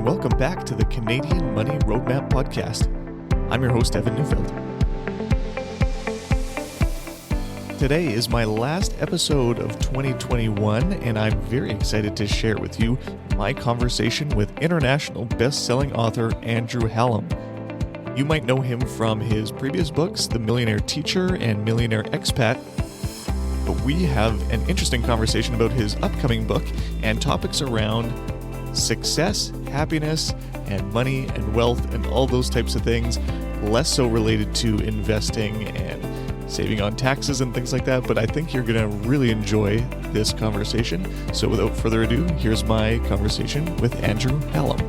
and welcome back to the Canadian Money Roadmap Podcast. I'm your host, Evan Neufeld. Today is my last episode of 2021, and I'm very excited to share with you my conversation with international best-selling author Andrew Hallam. You might know him from his previous books, The Millionaire Teacher and Millionaire Expat, but we have an interesting conversation about his upcoming book and topics around success, happiness, and money and wealth and all those types of things, less so related to investing and saving on taxes and things like that, but I think you're going to really enjoy this conversation. So without further ado, here's my conversation with Andrew Hallam.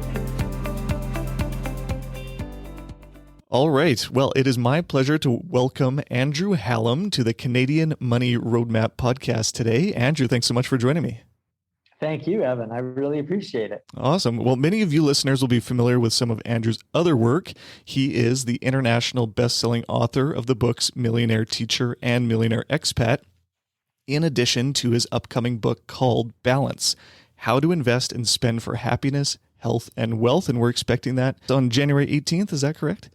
All right. Well, it is my pleasure to welcome Andrew Hallam to the Canadian Money Roadmap Podcast today. Andrew, thanks so much for joining me. Thank you, Evan. I really appreciate it. Awesome. Well, many of you listeners will be familiar with some of Andrew's other work. He is the international best-selling author of the books Millionaire Teacher and Millionaire Expat, in addition to his upcoming book called Balance: How to Invest and Spend for Happiness, Health, and Wealth. And we're expecting that on January 18th. Is that correct?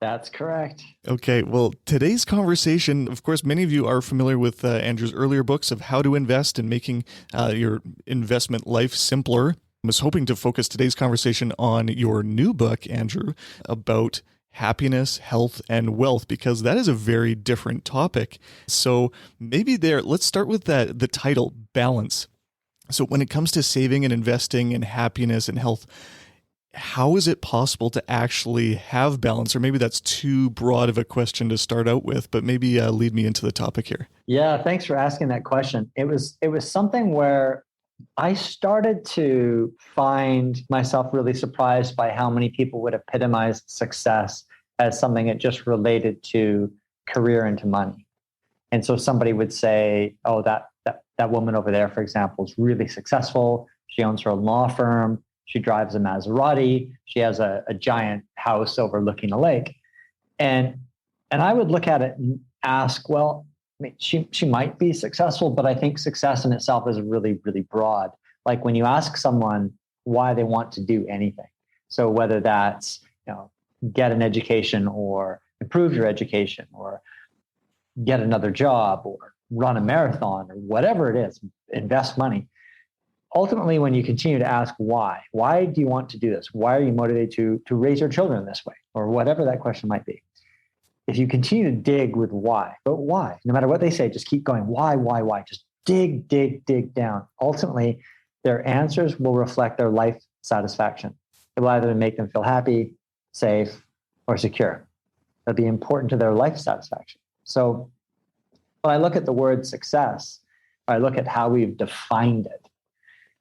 That's correct. Okay, well, today's conversation, of course, many of you are familiar with Andrew's earlier books of how to invest and making your investment life simpler. I was hoping to focus today's conversation on your new book, Andrew, about happiness, health, and wealth, because that is a very different topic. So maybe let's start with the title, Balance. So when it comes to saving and investing in happiness and health, how is it possible to actually have balance? Or maybe that's too broad of a question to start out with, but maybe lead me into the topic here. Yeah, thanks for asking that question. It was something where I started to find myself really surprised by how many people would epitomize success as something that just related to career and to money. And so somebody would say, oh, that woman over there, for example, is really successful. She owns her own law firm. She drives a Maserati. She has a giant house overlooking a lake. And I would look at it and ask, well, I mean, she might be successful, but I think success in itself is really, really broad. Like when you ask someone why they want to do anything. So whether that's, get an education or improve your education or get another job or run a marathon or whatever it is, invest money. Ultimately, when you continue to ask why do you want to do this? Why are you motivated to raise your children this way? Or whatever that question might be. If you continue to dig with why, but why? No matter what they say, just keep going. Why? Just dig down. Ultimately, their answers will reflect their life satisfaction. It will either make them feel happy, safe, or secure. It'll be important to their life satisfaction. So when I look at the word success, or I look at how we've defined it,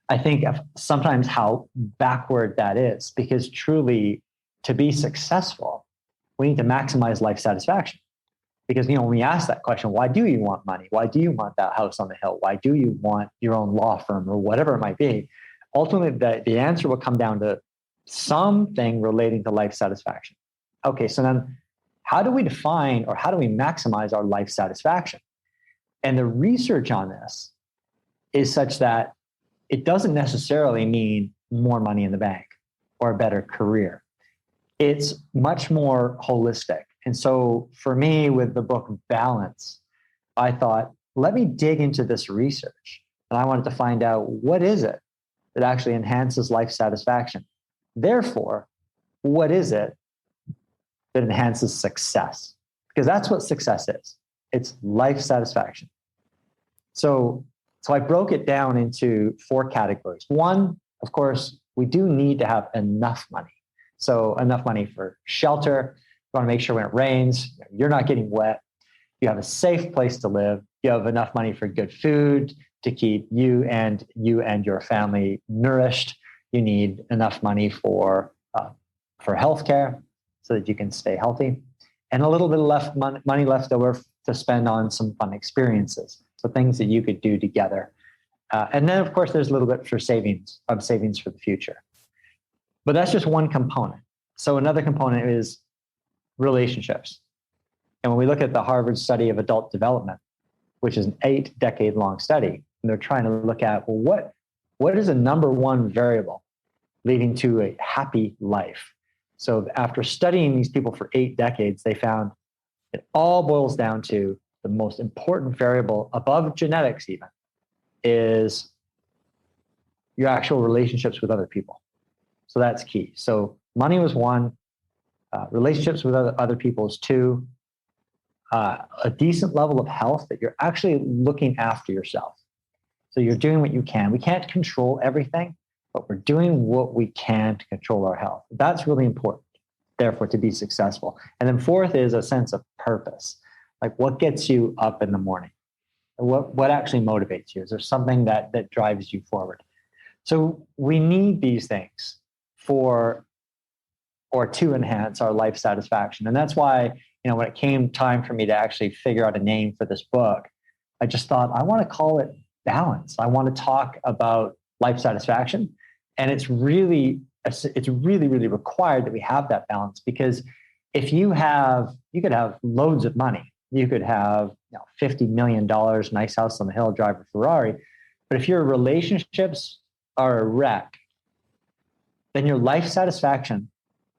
I think of sometimes how backward that is, because truly to be successful, we need to maximize life satisfaction. Because, when we ask that question, why do you want money? Why do you want that house on the hill? Why do you want your own law firm or whatever it might be? Ultimately, the answer will come down to something relating to life satisfaction. Okay, so then how do we define or how do we maximize our life satisfaction? And the research on this is such that it doesn't necessarily mean more money in the bank or a better career. It's much more holistic. And so for me, with the book Balance, I thought, let me dig into this research. And I wanted to find out, what is it that actually enhances life satisfaction? Therefore, what is it that enhances success? Because that's what success is. It's life satisfaction. So I broke it down into 4 categories. One, of course, we do need to have enough money. So enough money for shelter. You want to make sure when it rains, you're not getting wet. You have a safe place to live. You have enough money for good food to keep you and your family nourished. You need enough money for healthcare so that you can stay healthy, and a little bit of money left over to spend on some fun experiences. So things that you could do together. And then, of course, there's a little bit for savings for the future. But that's just one component. So another component is relationships. And when we look at the Harvard study of adult development, which is an 8-decade-long study, and they're trying to look at, well, what is the number one variable leading to a happy life. So after studying these people for 8 decades, they found it all boils down to the most important variable above genetics even is your actual relationships with other people. So that's key. So money was 1, relationships with other people is 2, a decent level of health that you're actually looking after yourself. So you're doing what you can. We can't control everything, but we're doing what we can to control our health. That's really important, therefore, to be successful. And then 4th is a sense of purpose. Like what gets you up in the morning? What actually motivates you? Is there something that drives you forward? So we need these things to enhance our life satisfaction. And that's why, when it came time for me to actually figure out a name for this book, I just thought, I want to call it Balance. I want to talk about life satisfaction. And it's really, really required that we have that balance, because if you could have loads of money. You could have $50 million, nice house on the hill, drive a Ferrari. But if your relationships are a wreck, then your life satisfaction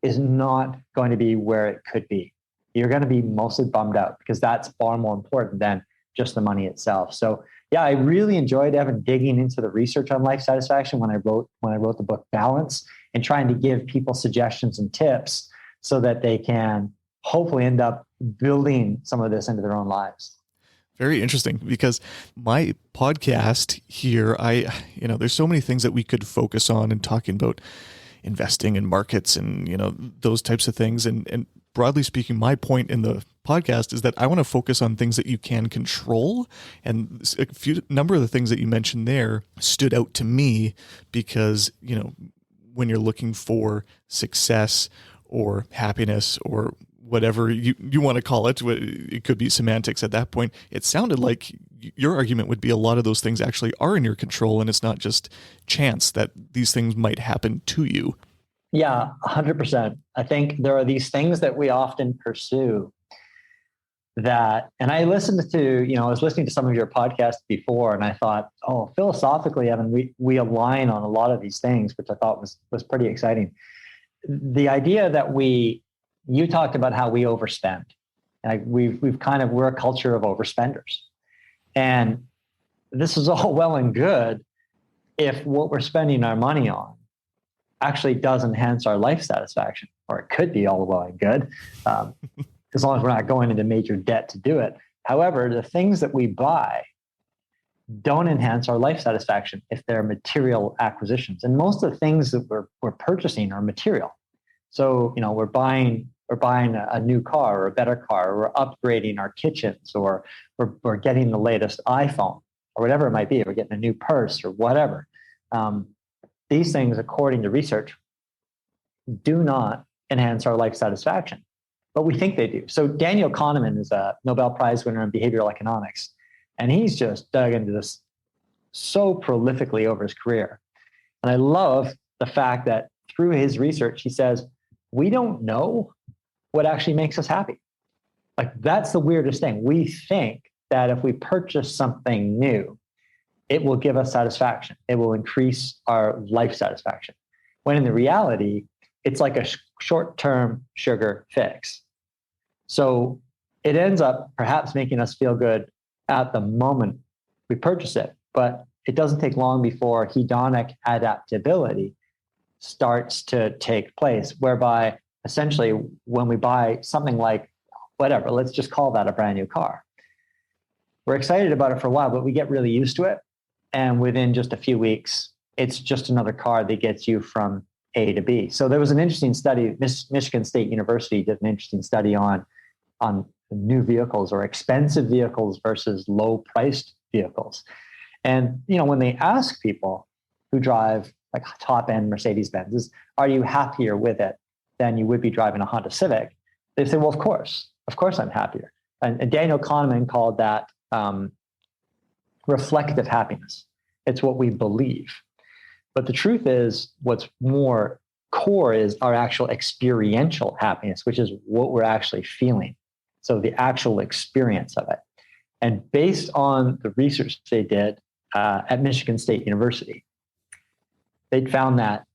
is not going to be where it could be. You're going to be mostly bummed out, because that's far more important than just the money itself. So yeah, I really enjoyed, Evan, digging into the research on life satisfaction when I wrote the book Balance, and trying to give people suggestions and tips so that they can hopefully end up building some of this into their own lives. Very interesting, because my podcast here, there's so many things that we could focus on and talking about investing in markets and, those types of things. And broadly speaking, my point in the podcast is that I want to focus on things that you can control. And number of the things that you mentioned there stood out to me because, when you're looking for success or happiness or whatever you want to call it, it could be semantics at that point. It sounded like your argument would be a lot of those things actually are in your control, and it's not just chance that these things might happen to you. Yeah, 100%. I think there are these things that we often pursue and I listened to, I was listening to some of your podcasts before, and I thought, philosophically, Evan, we align on a lot of these things, which I thought was pretty exciting. The idea that you talked about how we overspend. Like we're a culture of overspenders. And this is all well and good if what we're spending our money on actually does enhance our life satisfaction, or it could be all well and good, as long as we're not going into major debt to do it. However, the things that we buy don't enhance our life satisfaction if they're material acquisitions. And most of the things that we're purchasing are material. So, we're buying a new car or a better car, or we're upgrading our kitchens, or we're getting the latest iPhone, or whatever it might be. We're getting a new purse or whatever. These things, according to research, do not enhance our life satisfaction, but we think they do. So Daniel Kahneman is a Nobel Prize winner in behavioral economics, and he's just dug into this so prolifically over his career. And I love the fact that through his research, he says, we don't know what actually makes us happy. Like, that's the weirdest thing. We think that if we purchase something new, it will give us satisfaction. It will increase our life satisfaction. When in the reality, it's like a short-term sugar fix. So it ends up perhaps making us feel good at the moment we purchase it, but it doesn't take long before hedonic adaptability starts to take place, whereby essentially when we buy something like whatever, let's just call that a brand new car. We're excited about it for a while, but we get really used to it. And within just a few weeks, it's just another car that gets you from A to B. So there was an interesting study, Michigan State University did an interesting study on new vehicles or expensive vehicles versus low-priced vehicles. And, when they ask people who drive like top-end Mercedes-Benzes, are you happier with it than you would be driving a Honda Civic? They say, well, of course I'm happier. And Daniel Kahneman called that reflective happiness. It's what we believe. But the truth is, what's more core is our actual experiential happiness, which is what we're actually feeling. So the actual experience of it. And based on the research they did at Michigan State University, they'd found that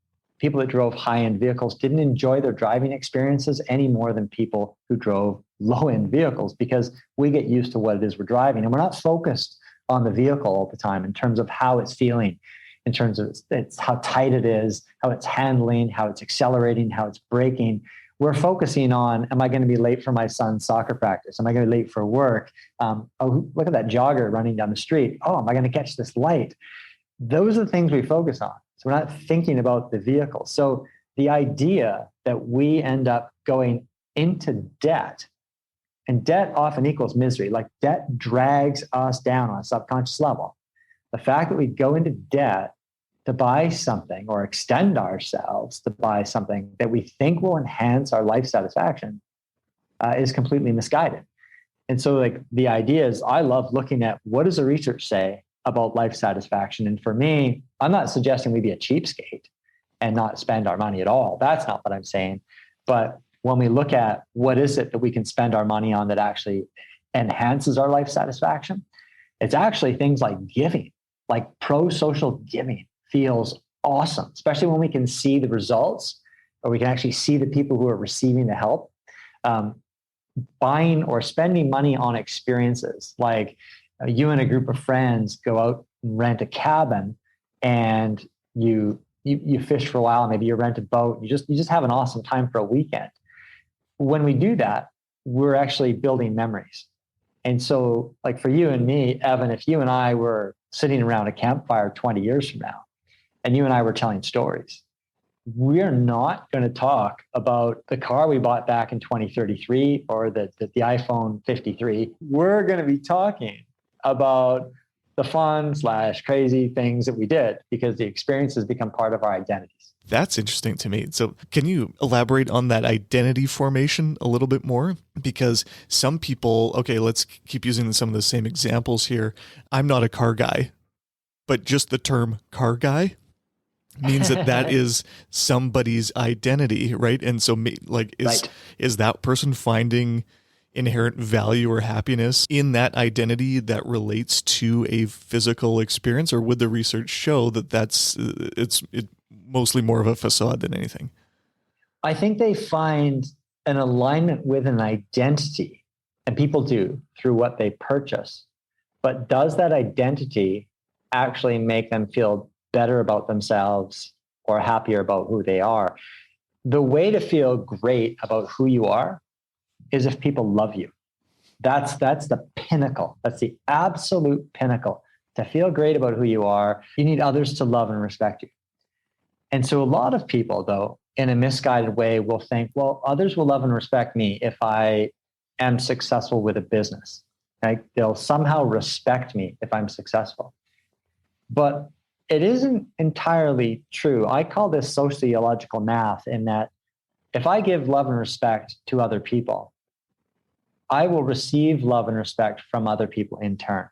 people that drove high-end vehicles didn't enjoy their driving experiences any more than people who drove low-end vehicles, because we get used to what it is we're driving. And we're not focused on the vehicle all the time in terms of how it's feeling, in terms of it's how tight it is, how it's handling, how it's accelerating, how it's braking. We're focusing on, am I going to be late for my son's soccer practice? Am I going to be late for work? Oh, look at that jogger running down the street. Oh, am I going to catch this light? Those are the things we focus on. So we're not thinking about the vehicle. So the idea that we end up going into debt, and debt often equals misery, like debt drags us down on a subconscious level. The fact that we go into debt to buy something or extend ourselves to buy something that we think will enhance our life satisfaction is completely misguided. And so like the idea is, I love looking at what does the research say about life satisfaction. And for me, I'm not suggesting we be a cheapskate and not spend our money at all. That's not what I'm saying. But when we look at what is it that we can spend our money on that actually enhances our life satisfaction, it's actually things like giving, like pro-social giving feels awesome, especially when we can see the results, or we can actually see the people who are receiving the help. Buying or spending money on experiences, like you and a group of friends go out and rent a cabin, and you fish for a while, maybe you rent a boat, you just have an awesome time for a weekend. When we do that, we're actually building memories. And so like for you and me, Evan, if you and I were sitting around a campfire 20 years from now, and you and I were telling stories, we're not going to talk about the car we bought back in 2033 or the iPhone 53. We're going to be talking about the fun / crazy things that we did, because the experiences become part of our identities. That's interesting to me. So can you elaborate on that identity formation a little bit more? Because some people, okay, let's keep using some of the same examples here. I'm not a car guy, but just the term car guy means that is somebody's identity, right? And so like is that person finding inherent value or happiness in that identity that relates to a physical experience, or would the research show that it's mostly more of a facade than anything? I think they find an alignment with an identity, and people do, through what they purchase. But does that identity actually make them feel better about themselves or happier about who they are? The way to feel great about who you are is if people love you. That's the pinnacle. That's the absolute pinnacle. To feel great about who you are, you need others to love and respect you. And so a lot of people, though, in a misguided way, will think, well, others will love and respect me if I am successful with a business. Right? They'll somehow respect me if I'm successful. But it isn't entirely true. I call this sociological math, in that if I give love and respect to other people, I will receive love and respect from other people in turn.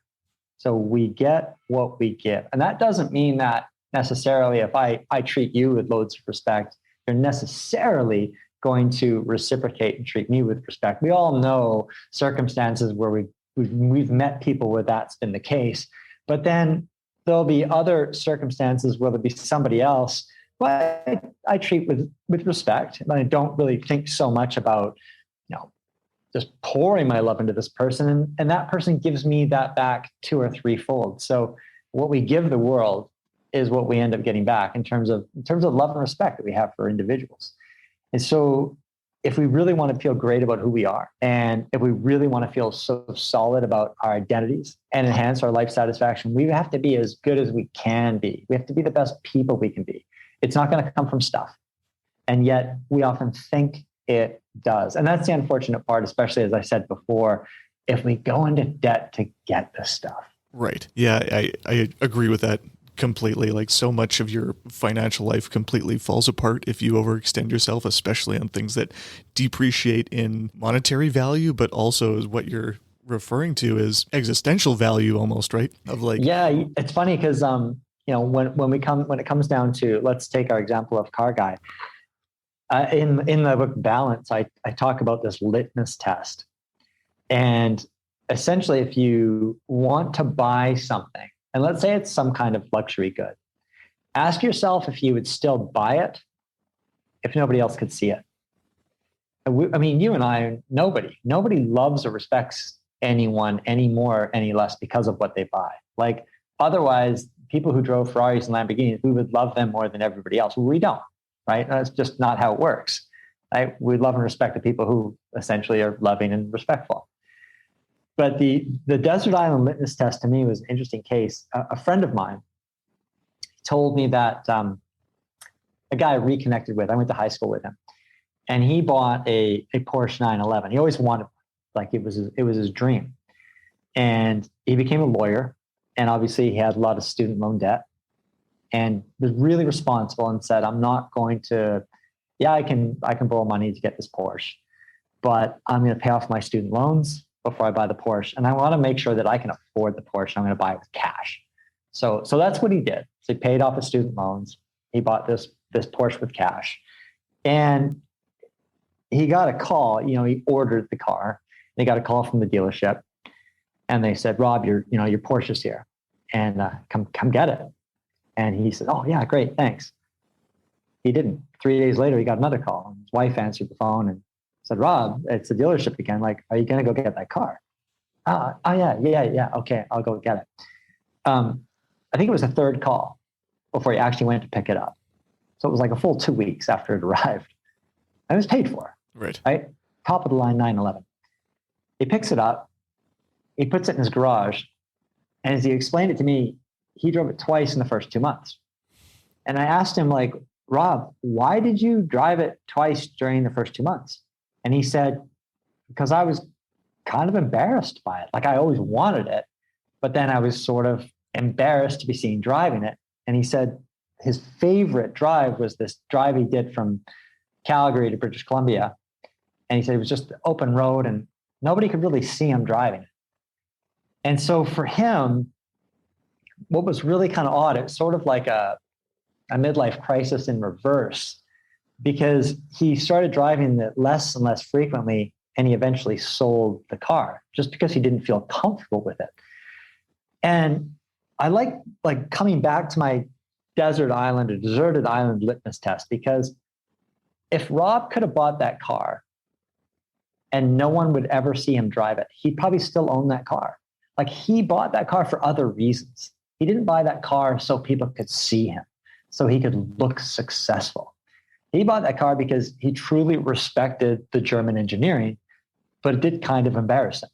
So we get what we give. And that doesn't mean that necessarily if I treat you with loads of respect, you're necessarily going to reciprocate and treat me with respect. We all know circumstances where we've met people where that's been the case. But then there'll be other circumstances where there'll be somebody else who I treat with respect. And I don't really think so much about, just pouring my love into this person. And that person gives me that back 2 or 3-fold. So what we give the world is what we end up getting back in terms of love and respect that we have for individuals. And so if we really want to feel great about who we are, and if we really want to feel so solid about our identities and enhance our life satisfaction, we have to be as good as we can be. We have to be the best people we can be. It's not going to come from stuff. And yet we often think it does. And that's the unfortunate part, especially as I said before, if we go into debt to get the stuff. Right. Yeah, I agree with that completely. Like, so much of your financial life completely falls apart if you overextend yourself, especially on things that depreciate in monetary value, but also is what you're referring to as existential value almost, right? Of like, yeah, it's funny because when it comes down to, let's take our example of car guy. In the book Balance, I talk about this litmus test. And essentially, if you want to buy something, and let's say it's some kind of luxury good, ask yourself if you would still buy it if nobody else could see it. I mean, you and I, nobody loves or respects anyone any more, any less because of what they buy. Like otherwise, people who drove Ferraris and Lamborghinis, we would love them more than everybody else. We don't, right? That's just not how it works. Right? We love and respect the people who essentially are loving and respectful. But the desert island litmus test to me was an interesting case. A friend of mine told me that a guy I reconnected with, I went to high school with him, and he bought a Porsche 911. He always wanted, like it was his dream. And he became a lawyer, and obviously he had a lot of student loan debt, and was really responsible and said, I'm not going to, I can borrow money to get this Porsche, but I'm going to pay off my student loans before I buy the Porsche. And I want to make sure that I can afford the Porsche. I'm going to buy it with cash. So that's what he did. So he paid off his student loans. He bought this Porsche with cash, and he got a call. He ordered the car. He got a call from the dealership, and they said, Rob, your Porsche's here, and come get it. And he said, oh yeah, great, thanks. He didn't. 3 days later, he got another call. His wife answered the phone and said, Rob, it's the dealership again. Like, are you going to go get that car? Oh yeah. Okay, I'll go get it. I think it was the third call before he actually went to pick it up. So it was like a full 2 weeks after it arrived. And it was paid for. Right? Top of the line 911. He picks it up. He puts it in his garage. And as he explained it to me, he drove it twice in the first 2 months. And I asked him, like, Rob, why did you drive it twice during the first 2 months? And he said, because I was kind of embarrassed by it. Like, I always wanted it, but then I was sort of embarrassed to be seen driving it. And he said his favorite drive was this drive he did from Calgary to British Columbia. And he said it was just open road and nobody could really see him driving it. And so for him, what was really kind of odd, it's sort of like a midlife crisis in reverse, because he started driving it less and less frequently, and he eventually sold the car just because he didn't feel comfortable with it. And I like coming back to my deserted island litmus test, because if Rob could have bought that car and no one would ever see him drive it, he'd probably still own that car. Like, he bought that car for other reasons. He didn't buy that car so people could see him, so he could look successful. He bought that car because he truly respected the German engineering, but it did kind of embarrass him.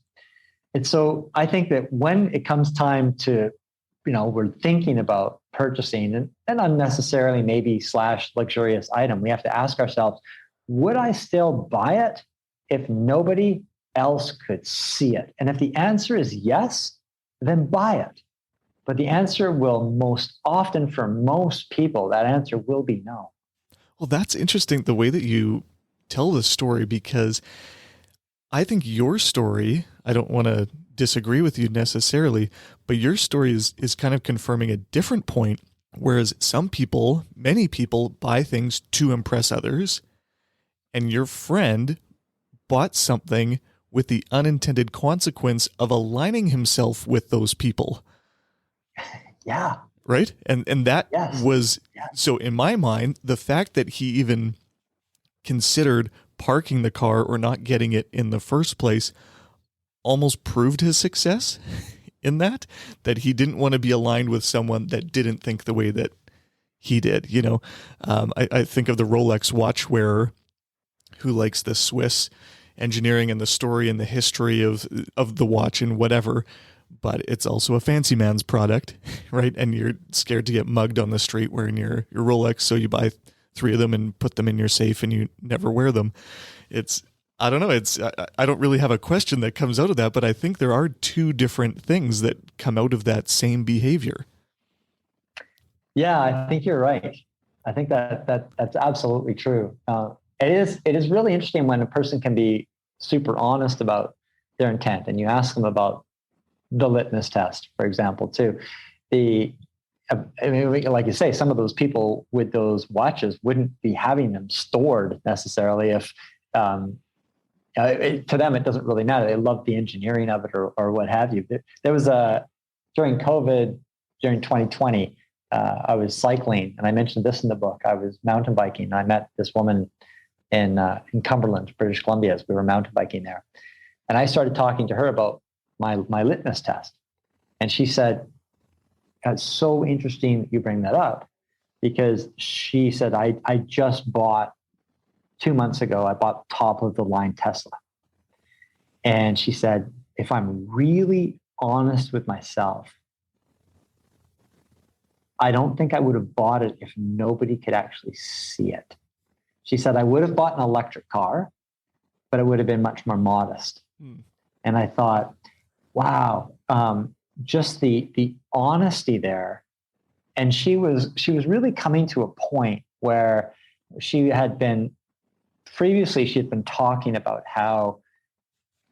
And so I think that when it comes time to, we're thinking about purchasing an unnecessarily maybe / luxurious item, we have to ask ourselves, would I still buy it if nobody else could see it? And if the answer is yes, then buy it. But the answer will most often, for most people, that answer will be no. Well, that's interesting, the way that you tell the story, because I think your story, I don't want to disagree with you necessarily, but your story is kind of confirming a different point, whereas many people buy things to impress others, and your friend bought something with the unintended consequence of aligning himself with those people. Yeah. Right? And that was, yes. So in my mind, the fact that he even considered parking the car or not getting it in the first place almost proved his success in that he didn't want to be aligned with someone that didn't think the way that he did. I think of the Rolex watch wearer who likes the Swiss engineering and the story and the history of the watch and whatever, but it's also a fancy man's product, right? And you're scared to get mugged on the street wearing your Rolex, so you buy 3 of them and put them in your safe and you never wear them. I don't know. I don't really have a question that comes out of that, but I think there are 2 different things that come out of that same behavior. Yeah, I think you're right. I think that's absolutely true. It is really interesting when a person can be super honest about their intent, and you ask them about the litmus test, for example, too. Like you say, some of those people with those watches wouldn't be having them stored necessarily if, to them, it doesn't really matter. They love the engineering of it or what have you. There was during COVID, during 2020, I was cycling, and I mentioned this in the book. I was mountain biking. And I met this woman in Cumberland, British Columbia, as we were mountain biking there. And I started talking to her about my litmus test. And she said, "It's so interesting that you bring that up," because she said, I just bought 2 months ago, I bought top of the line Tesla. And she said, if I'm really honest with myself, I don't think I would have bought it if nobody could actually see it. She said, I would have bought an electric car, but it would have been much more modest. And I thought, wow, just the honesty there. And she was really coming to a point where she had been talking about how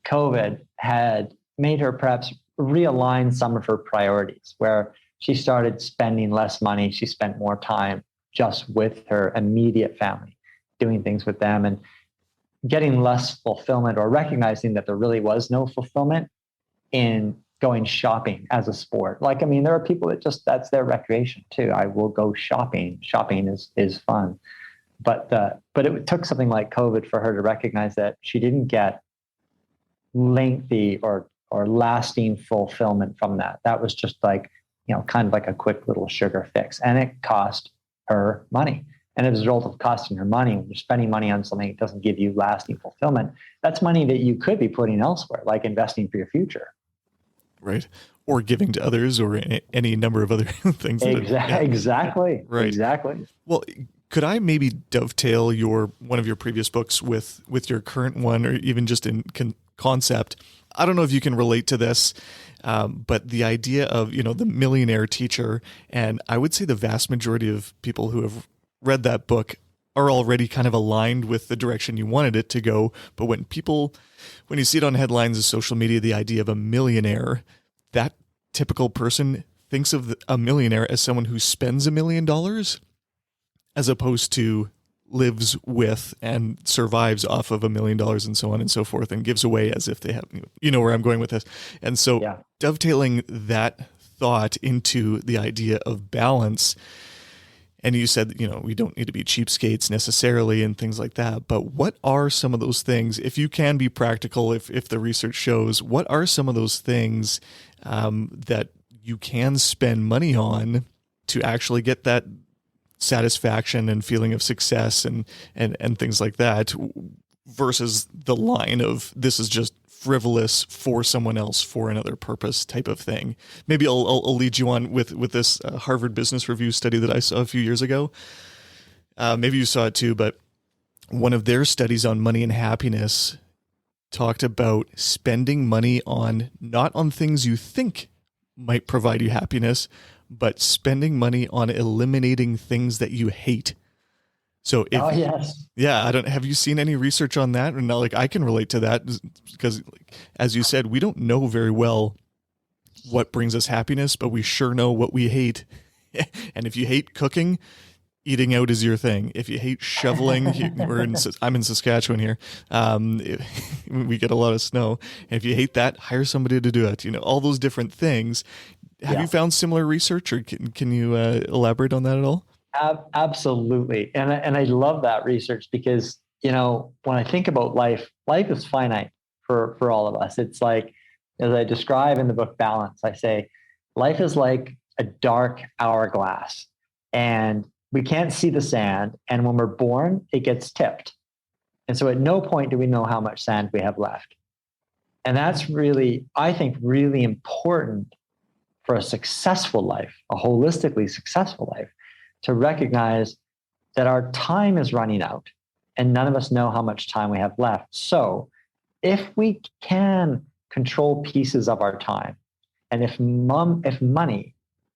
COVID had made her perhaps realign some of her priorities, where she started spending less money. She spent more time just with her immediate family, doing things with them and getting less fulfillment, or recognizing that there really was no fulfillment in going shopping as a sport. Like, I mean, there are people that that's their recreation too. I will go shopping. Shopping is fun. But it took something like COVID for her to recognize that she didn't get lengthy or lasting fulfillment from that. That was just like, kind of like a quick little sugar fix. And it cost her money. And as a result of costing her money, when you're spending money on something that doesn't give you lasting fulfillment, that's money that you could be putting elsewhere, like investing for your future. Right. Or giving to others, or any number of other things. Exactly. Right. Exactly. Well, could I maybe dovetail one of your previous books with your current one, or even just in concept? I don't know if you can relate to this, but the idea of, the Millionaire teacher, and I would say the vast majority of people who have read that book are already kind of aligned with the direction you wanted it to go. But when you see it on headlines of social media, the idea of a millionaire, that typical person thinks of a millionaire as someone who spends $1 million as opposed to lives with and survives off of $1 million and so on and so forth, and gives away as if they have, where I'm going with this. And so dovetailing that thought into the idea of balance. And you said, we don't need to be cheapskates necessarily and things like that. But what are some of those things, if you can be practical, if the research shows, what are some of those things that you can spend money on to actually get that satisfaction and feeling of success and things like that, versus the line of this is just frivolous for someone else for another purpose type of thing? Maybe I'll lead you on with this Harvard Business Review study that I saw a few years ago. Maybe you saw it too, but one of their studies on money and happiness talked about spending money not on things you think might provide you happiness, but spending money on eliminating things that you hate. So have you seen any research on that? And I can relate to that because, as you said, we don't know very well what brings us happiness, but we sure know what we hate. And if you hate cooking, eating out is your thing. If you hate shoveling, I'm in Saskatchewan here. We get a lot of snow. And if you hate that, hire somebody to do it. All those different things. Have you found similar research, or can you elaborate on that at all? Absolutely. And I love that research because, when I think about life is finite for all of us. It's like, as I describe in the book Balance, I say, life is like a dark hourglass and we can't see the sand. And when we're born, it gets tipped. And so at no point do we know how much sand we have left. And that's really, I think, really important for a successful life, a holistically successful life, to recognize that our time is running out and none of us know how much time we have left. So if we can control pieces of our time, and if money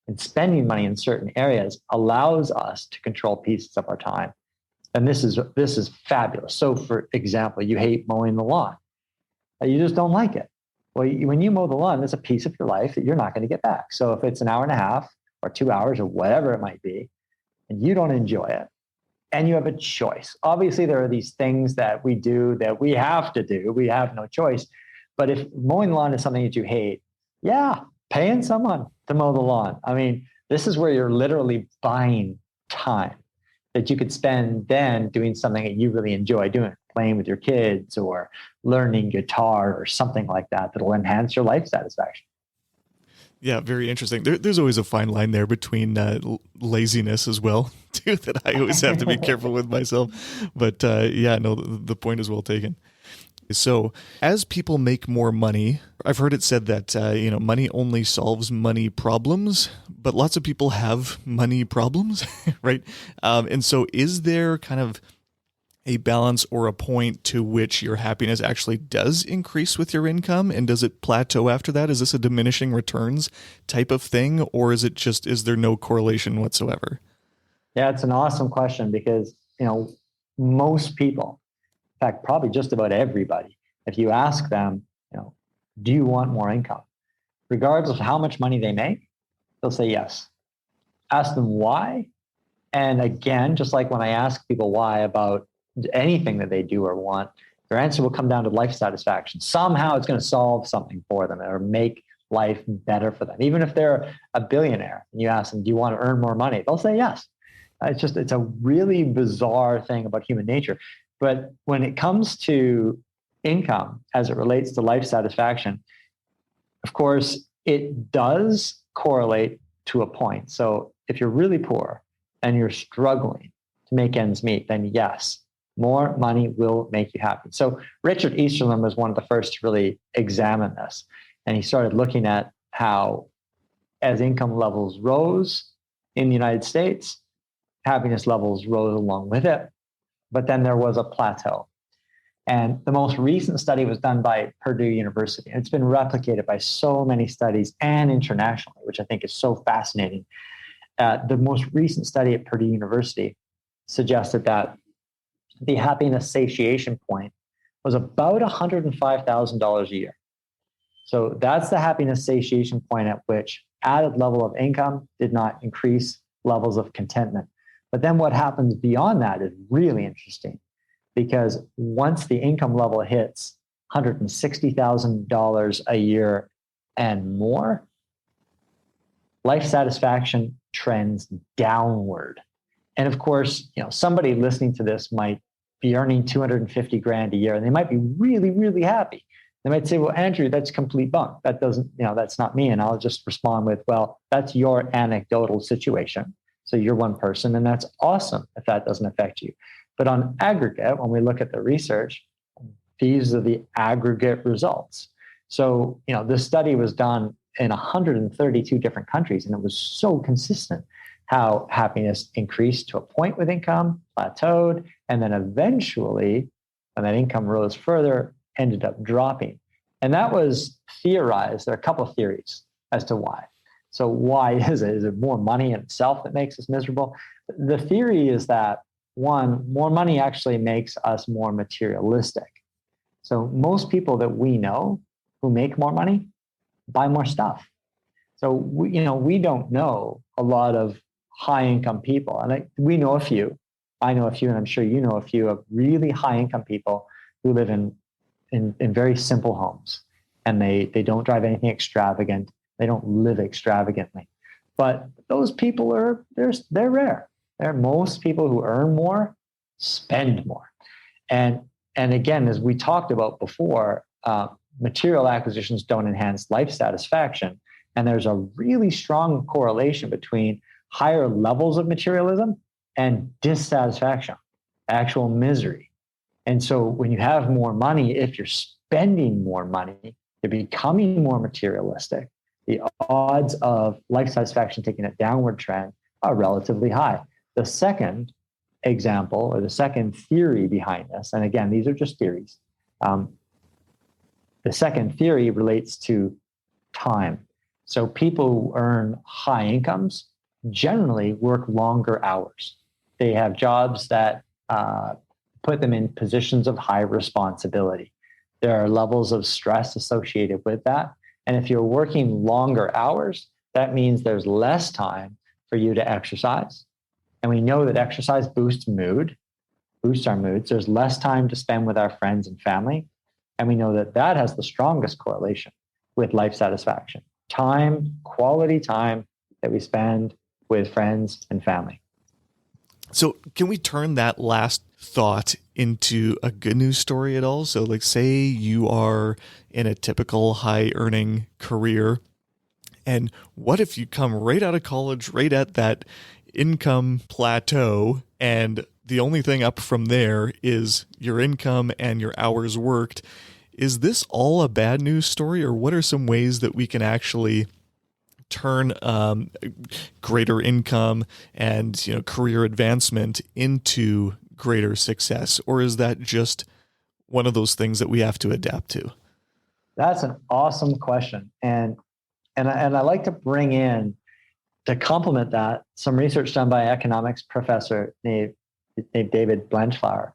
and spending money in certain areas allows us to control pieces of our time, then this is fabulous. So for example, you hate mowing the lawn. You just don't like it. Well, when you mow the lawn, there's a piece of your life that you're not going to get back. So if it's an hour and a half or 2 hours or whatever it might be, and you don't enjoy it, and you have a choice. Obviously, there are these things that we do that we have to do. We have no choice. But if mowing the lawn is something that you hate, paying someone to mow the lawn. I mean, This is where you're literally buying time that you could spend then doing something that you really enjoy doing, playing with your kids or learning guitar or something like that that'll enhance your life satisfaction. Yeah, very interesting. There's always a fine line there between laziness as well, too, that I always have to be careful with myself. But yeah, no, the point is well taken. So as people make more money, I've heard it said that, money only solves money problems, but lots of people have money problems, right? And so is there kind of a balance or a point to which your happiness actually does increase with your income? And does it plateau after that? Is this a diminishing returns type of thing? Or is there no correlation whatsoever? Yeah, it's an awesome question because, most people, in fact, probably just about everybody, if you ask them, do you want more income? Regardless of how much money they make, they'll say yes. Ask them why. And again, just like when I ask people why about anything that they do or want, their answer will come down to life satisfaction. Somehow it's going to solve something for them or make life better for them. Even if they're a billionaire and you ask them, do you want to earn more money? They'll say yes. It's a really bizarre thing about human nature. But when it comes to income as it relates to life satisfaction, of course, it does correlate to a point. So if you're really poor and you're struggling to make ends meet, then yes, more money will make you happy. So Richard Easterlin was one of the first to really examine this. And he started looking at how as income levels rose in the United States, happiness levels rose along with it. But then there was a plateau. And the most recent study was done by Purdue University. It's been replicated by so many studies and internationally, which I think is so fascinating. The most recent study at Purdue University suggested that the happiness satiation point was about $105,000 a year. So that's the happiness satiation point at which added level of income did not increase levels of contentment. But then what happens beyond that is really interesting, because once the income level hits $160,000 a year and more, life satisfaction trends downward. And of course, somebody listening to this might be earning 250 grand a year and they might be really, really happy. They might say, well, Andrew, that's complete bunk. That doesn't, that's not me. And I'll just respond with, well, that's your anecdotal situation. So you're one person, and that's awesome if that doesn't affect you. But on aggregate, when we look at the research, these are the aggregate results. So, this study was done in 132 different countries, and it was so consistent how happiness increased to a point with income, plateaued, and then eventually, when that income rose further, ended up dropping. And that was theorized. There are a couple of theories as to why. So why is it? Is it more money in itself that makes us miserable? The theory is that, one, more money actually makes us more materialistic. So most people that we know who make more money buy more stuff. So we don't know a lot of high income people. And we know a few. I know a few, and I'm sure you know a few of really high income people who live in very simple homes. And they don't drive anything extravagant. They don't live extravagantly. But those people they're rare. Most people who earn more spend more. And again, as we talked about before, material acquisitions don't enhance life satisfaction. And there's a really strong correlation between higher levels of materialism and dissatisfaction, actual misery. And so when you have more money, if you're spending more money, you're becoming more materialistic, the odds of life satisfaction taking a downward trend are relatively high. The second example, or the second theory behind this, and again, these are just theories. The second theory relates to time. So people who earn high incomes generally work longer hours. They have jobs that put them in positions of high responsibility. There are levels of stress associated with that. And if you're working longer hours, that means there's less time for you to exercise. And we know that exercise boosts our moods. There's less time to spend with our friends and family. And we know that that has the strongest correlation with life satisfaction. Time, quality time, that we spend with friends and family. So can we turn that last thought into a good news story at all? So like say you are in a typical high earning career, and what if you come right out of college, right at that income plateau, and the only thing up from there is your income and your hours worked? Is this all a bad news story, or what are some ways that we can actually turn greater income and career advancement into greater success? Or is that just one of those things that we have to adapt to? That's an awesome question. And I like to bring in, to complement that, some research done by an economics professor named David Blanchflower.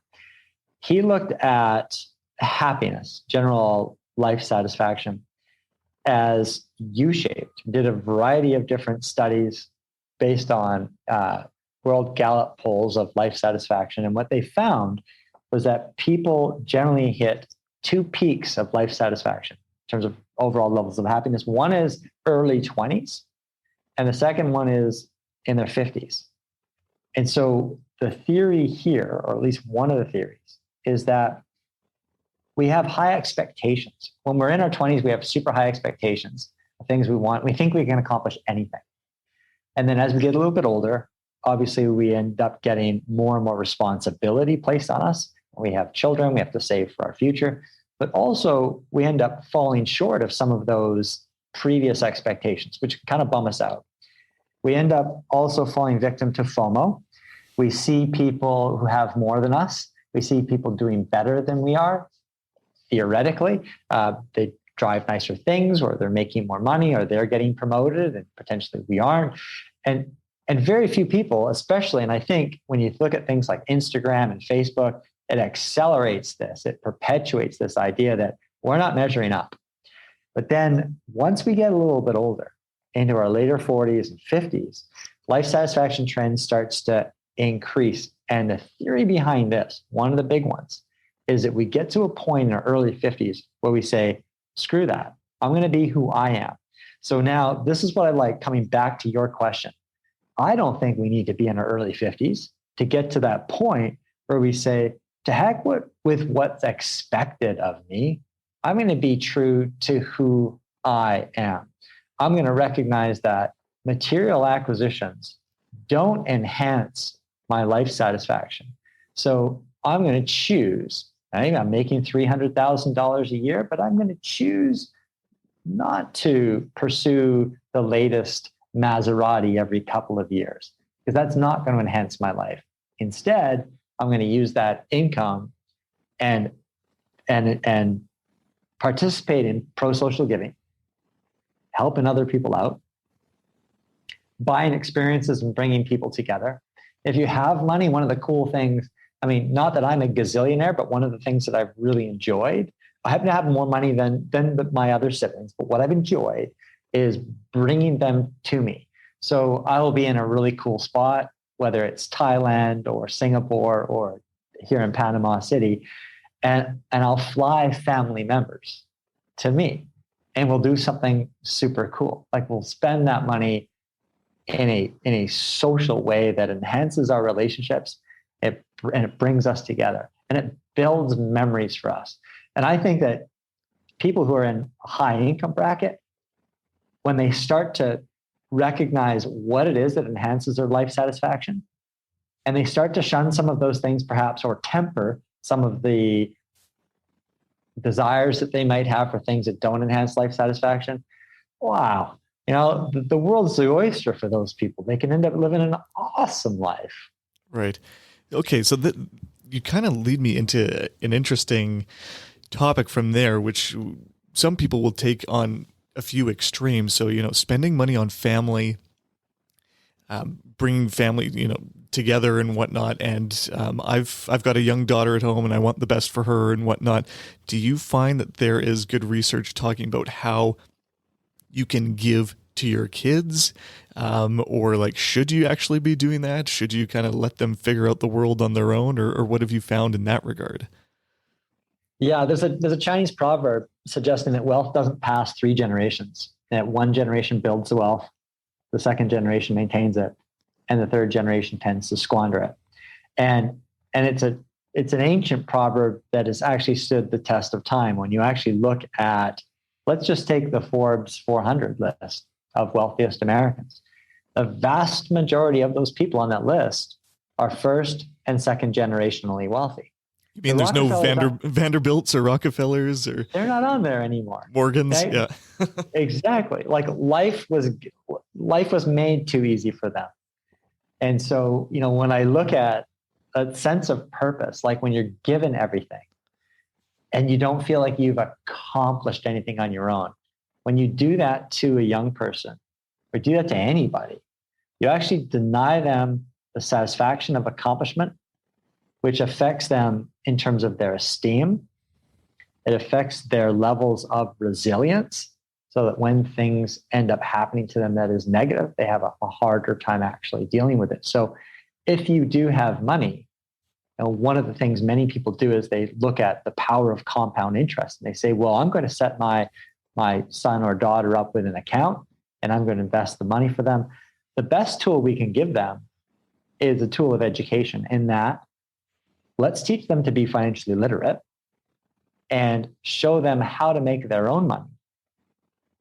He looked at happiness, general life satisfaction, as U-shaped, did a variety of different studies based on World Gallup polls of life satisfaction. And what they found was that people generally hit two peaks of life satisfaction in terms of overall levels of happiness. One is early 20s, and the second one is in their 50s. And so the theory here, or at least one of the theories, is that we have high expectations. When we're in our 20s, we have super high expectations of things we want. We think we can accomplish anything. And then as we get a little bit older, obviously we end up getting more and more responsibility placed on us. We have children, we have to save for our future. But also we end up falling short of some of those previous expectations, which kind of bum us out. We end up also falling victim to FOMO. We see people who have more than us. We see people doing better than we are. Theoretically, they drive nicer things, or they're making more money, or they're getting promoted, and potentially we aren't. And very few people, especially, and I think when you look at things like Instagram and Facebook, it accelerates this. It perpetuates this idea that we're not measuring up. But then once we get a little bit older, into our later 40s and 50s, life satisfaction trend starts to increase. And the theory behind this, one of the big ones, is that we get to a point in our early 50s where we say, screw that. I'm going to be who I am. So now this is what I like, coming back to your question. I don't think we need to be in our early 50s to get to that point where we say, to heck with what's expected of me. I'm going to be true to who I am. I'm going to recognize that material acquisitions don't enhance my life satisfaction. So I'm going to choose, I'm making $300,000 a year, but I'm going to choose not to pursue the latest Maserati every couple of years, because that's not going to enhance my life. Instead, I'm going to use that income and participate in pro-social giving, helping other people out, buying experiences and bringing people together. If you have money, one of the cool things, not that I'm a gazillionaire, but one of the things that I've really enjoyed, I happen to have more money than my other siblings, but what I've enjoyed is bringing them to me. So I will be in a really cool spot, whether it's Thailand or Singapore or here in Panama City, and I'll fly family members to me, and we'll do something super cool. Like we'll spend that money in a social way that enhances our relationships, and it brings us together, and it builds memories for us. And I think that people who are in a high income bracket, when they start to recognize what it is that enhances their life satisfaction, and they start to shun some of those things perhaps, or temper some of the desires that they might have for things that don't enhance life satisfaction, wow, the world's the oyster for those people. They can end up living an awesome life. Right. Okay, so you kind of lead me into an interesting topic from there, which some people will take on a few extremes. So, spending money on family, bringing family, together and whatnot. And I've got a young daughter at home, and I want the best for her and whatnot. Do you find that there is good research talking about how you can give to your kids, or like, should you actually be doing that? Should you kind of let them figure out the world on their own, or what have you found in that regard? Yeah, there's a Chinese proverb suggesting that wealth doesn't pass 3 generations, that one generation builds the wealth, the second generation maintains it, and the third generation tends to squander it. And it's an ancient proverb that has actually stood the test of time. When you actually look at, let's just take the Forbes 400 list of wealthiest Americans. The vast majority of those people on that list are first and second generationally wealthy. You mean there's no Vanderbilts or Rockefellers or they're not on there anymore. Morgans, okay? Yeah. Exactly. Like life was made too easy for them. And so, when I look at a sense of purpose, like when you're given everything and you don't feel like you've accomplished anything on your own, when you do that to a young person or do that to anybody, you actually deny them the satisfaction of accomplishment, which affects them in terms of their esteem. It affects their levels of resilience, so that when things end up happening to them that is negative, they have a harder time actually dealing with it. So if you do have money, one of the things many people do is they look at the power of compound interest. And they say, well, I'm going to set my son or daughter up with an account and I'm going to invest the money for them. The best tool we can give them is a tool of education, in that let's teach them to be financially literate and show them how to make their own money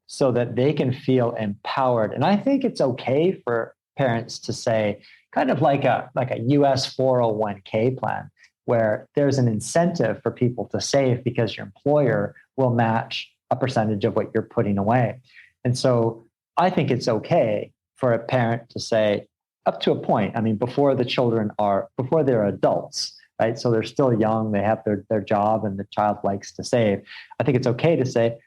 so that they can feel empowered. And I think it's okay for parents to say, kind of like a US 401k plan, where there's an incentive for people to save because your employer will match a percentage of what you're putting away. And so I think it's okay for a parent to say, up to a point, before they're adults, right? So they're still young, they have their job and the child likes to save. I think it's okay to say,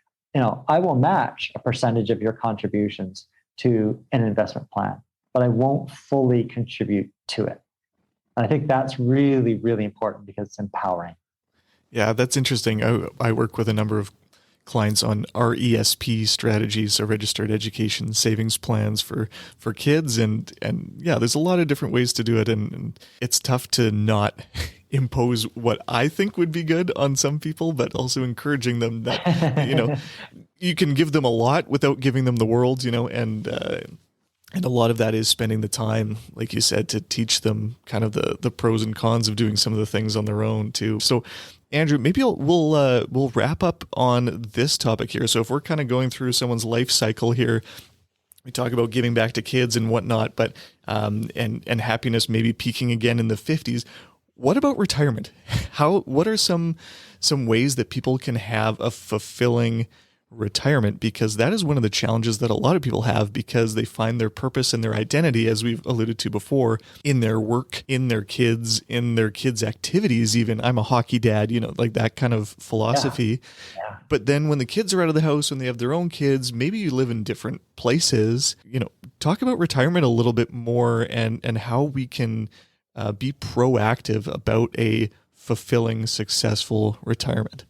I will match a percentage of your contributions to an investment plan, but I won't fully contribute to it. And I think that's really, really important because it's empowering. Yeah, that's interesting. I work with a number of clients on RESP strategies, so registered education savings plans for kids. And yeah, there's a lot of different ways to do it. And it's tough to not impose what I think would be good on some people, but also encouraging them that, you can give them a lot without giving them the world, and a lot of that is spending the time, like you said, to teach them kind of the pros and cons of doing some of the things on their own too. So Andrew, maybe we'll wrap up on this topic here. So if we're kind of going through someone's life cycle here, we talk about giving back to kids and whatnot, but and happiness maybe peaking again in the 50s. What about retirement? What are some ways that people can have a fulfilling retirement? Because that is one of the challenges that a lot of people have, because they find their purpose and their identity, as we've alluded to before, in their work, in their kids activities. Even I'm a hockey dad, like that kind of philosophy. Yeah. But then when the kids are out of the house, when they have their own kids, maybe you live in different places. Talk about retirement a little bit more and how we can be proactive about a fulfilling, successful retirement.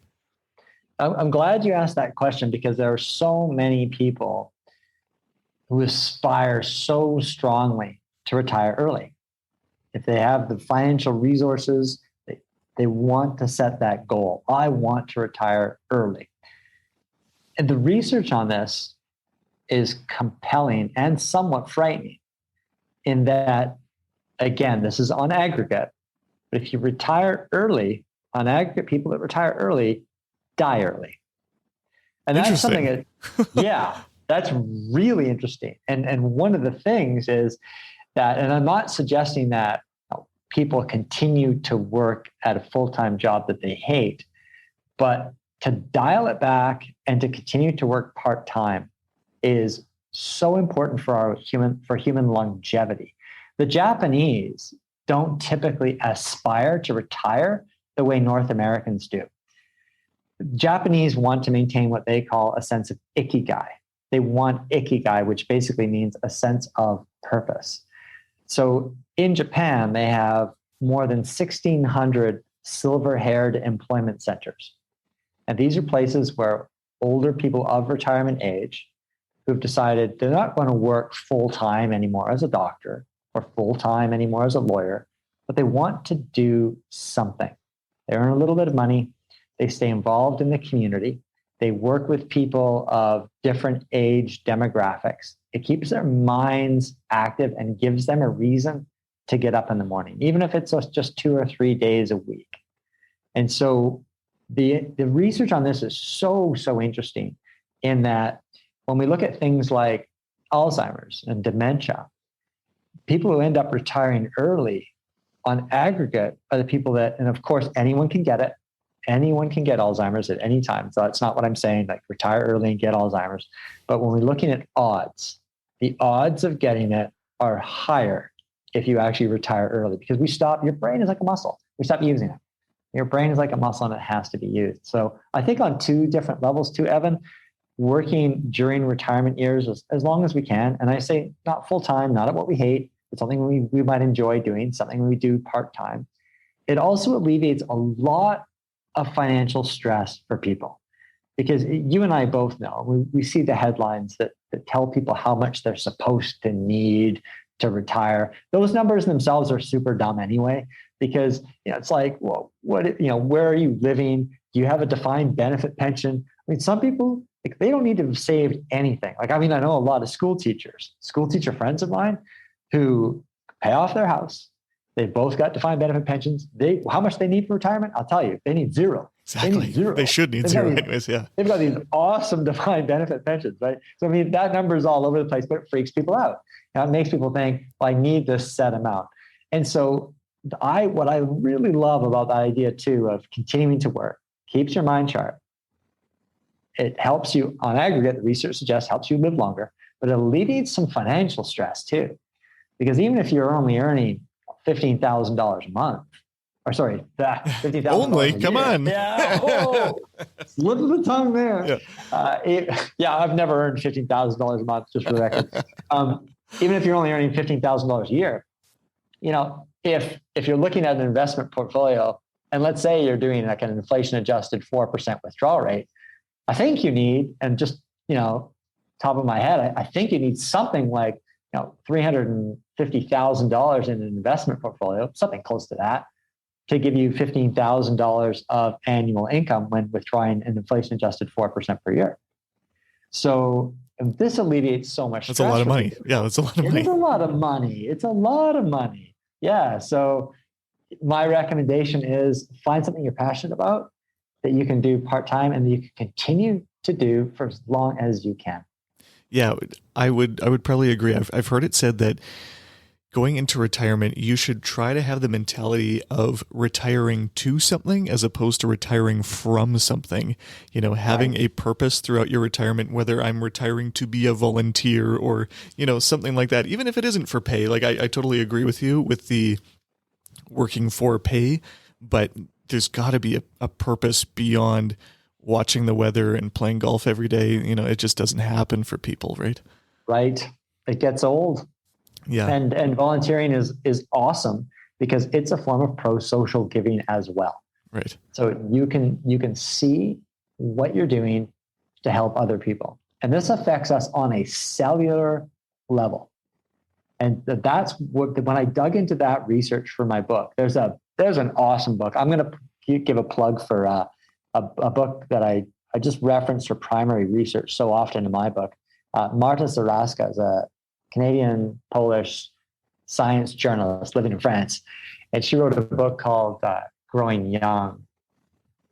I'm glad you asked that question, because there are so many people who aspire so strongly to retire early. If they have the financial resources, they want to set that goal. I want to retire early. And the research on this is compelling and somewhat frightening, in that, again, this is on aggregate, but if you retire early, on aggregate, people that retire early die early. And that's something that, yeah, that's really interesting. And one of the things is that, and I'm not suggesting that people continue to work at a full-time job that they hate, but to dial it back and to continue to work part-time is so important for human longevity. The Japanese don't typically aspire to retire the way North Americans do. Japanese want to maintain what they call a sense of ikigai. They want ikigai, which basically means a sense of purpose. So in Japan, they have more than 1,600 silver-haired employment centers. And these are places where older people of retirement age who've decided they're not going to work full-time anymore as a doctor or full-time anymore as a lawyer, but they want to do something. They earn a little bit of money. They stay involved in the community. They work with people of different age demographics. It keeps their minds active and gives them a reason to get up in the morning, even if it's just 2 or 3 days a week. And so the research on this is so interesting, in that when we look at things like Alzheimer's and dementia, people who end up retiring early on aggregate are the people that, and of course, anyone can get it. Anyone can get Alzheimer's at any time. So that's not what I'm saying, like retire early and get Alzheimer's. But when we're looking at odds, the odds of getting it are higher if you actually retire early, because your brain is like a muscle. We stop using it. Your brain is like a muscle and it has to be used. So I think on 2 different levels too, Evan, working during retirement years as long as we can. And I say not full-time, not at what we hate. It's something we might enjoy doing, something we do part-time. It also alleviates a lot of financial stress for people, because you and I both know, we see the headlines that tell people how much they're supposed to need to retire. Those numbers themselves are super dumb anyway, because it's like, well, where are you living? Do you have a defined benefit pension? I mean, some people, like, they don't need to have saved anything. Like, I mean, I know a lot of school teacher friends of mine who pay off their house. They've both got defined benefit pensions. How much they need for retirement? I'll tell you, they need zero. Exactly. They need zero. They should need zero anyways, yeah. They've got these awesome defined benefit pensions, right? So, I mean, that number is all over the place, but it freaks people out. It makes people think, well, I need this set amount. And so what I really love about the idea too of continuing to work, keeps your mind sharp. It helps you, on aggregate, the research suggests, helps you live longer, but it alleviates some financial stress too. Because even if you're only earning $15,000 a month, or sorry, $15,000 only, come on. Yeah, slip of the tongue there. Yeah, I've never earned $15,000 a month, just for the record. Even if you're only earning $15,000 a year, if you're looking at an investment portfolio, and let's say you're doing like an inflation-adjusted 4% withdrawal rate, I think you need, and just top of my head, I think you need something like $350,000 in an investment portfolio, something close to that, to give you $15,000 of annual income when withdrawing an inflation-adjusted 4% per year. So this alleviates so much stress. That's a lot of money. Yeah, that's a lot of money. It's a lot of money. It's a lot of money. Yeah. So my recommendation is find something you're passionate about that you can do part-time and that you can continue to do for as long as you can. Yeah, I would probably agree. I've heard it said that going into retirement, you should try to have the mentality of retiring to something as opposed to retiring from something. Having a purpose throughout your retirement, whether I'm retiring to be a volunteer or, something like that, even if it isn't for pay. Like I totally agree with you with the working for pay, but there's got to be a purpose beyond watching the weather and playing golf every day. It just doesn't happen for people, right? Right. It gets old. Yeah. And volunteering is awesome because it's a form of pro-social giving as well. Right. So you can see what you're doing to help other people. And this affects us on a cellular level. And that's what, when I dug into that research for my book, there's an awesome book. I'm going to give a plug for a book that I just reference for primary research so often in my book. Marta Zaraska is a Canadian Polish science journalist living in France, and she wrote a book called Growing Young.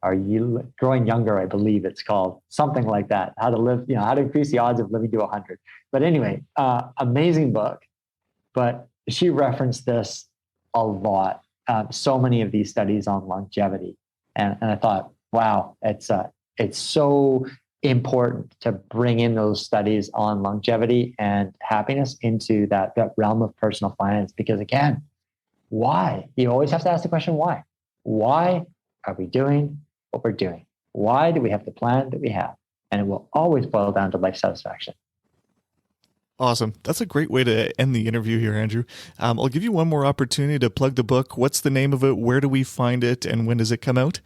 Growing Younger, I believe it's called, something like that. How to live, how to increase the odds of living to 100. But anyway, amazing book. But she referenced this a lot. So many of these studies on longevity, and I thought, wow, it's so important to bring in those studies on longevity and happiness into that realm of personal finance. Because again, why? You always have to ask the question, why? Why are we doing what we're doing? Why do we have the plan that we have? And it will always boil down to life satisfaction. Awesome. That's a great way to end the interview here, Andrew. I'll give you one more opportunity to plug the book. What's the name of it? Where do we find it? And when does it come out?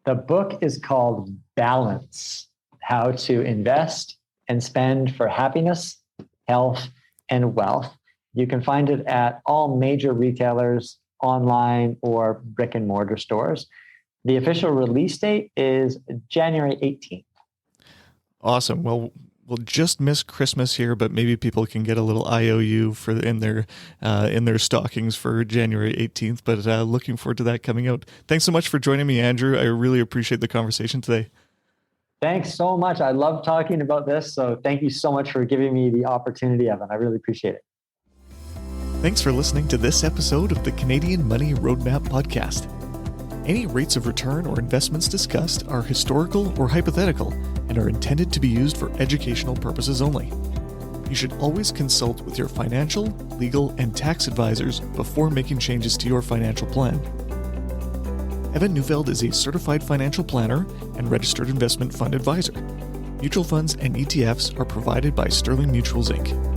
The book is called Balance: How to Invest and Spend for Happiness, Health, and Wealth. You can find it at all major retailers, online or brick and mortar stores. The official release date is January 18th. Awesome. Well, we'll just miss Christmas here, but maybe people can get a little IOU in their stockings for January 18th. But looking forward to that coming out. Thanks so much for joining me, Andrew. I really appreciate the conversation today. Thanks so much. I love talking about this. So thank you so much for giving me the opportunity, Evan. I really appreciate it. Thanks for listening to this episode of the Canadian Money Roadmap Podcast. Any rates of return or investments discussed are historical or hypothetical and are intended to be used for educational purposes only. You should always consult with your financial, legal, and tax advisors before making changes to your financial plan. Evan Neufeld is a certified financial planner and registered investment fund advisor. Mutual funds and ETFs are provided by Sterling Mutuals Inc.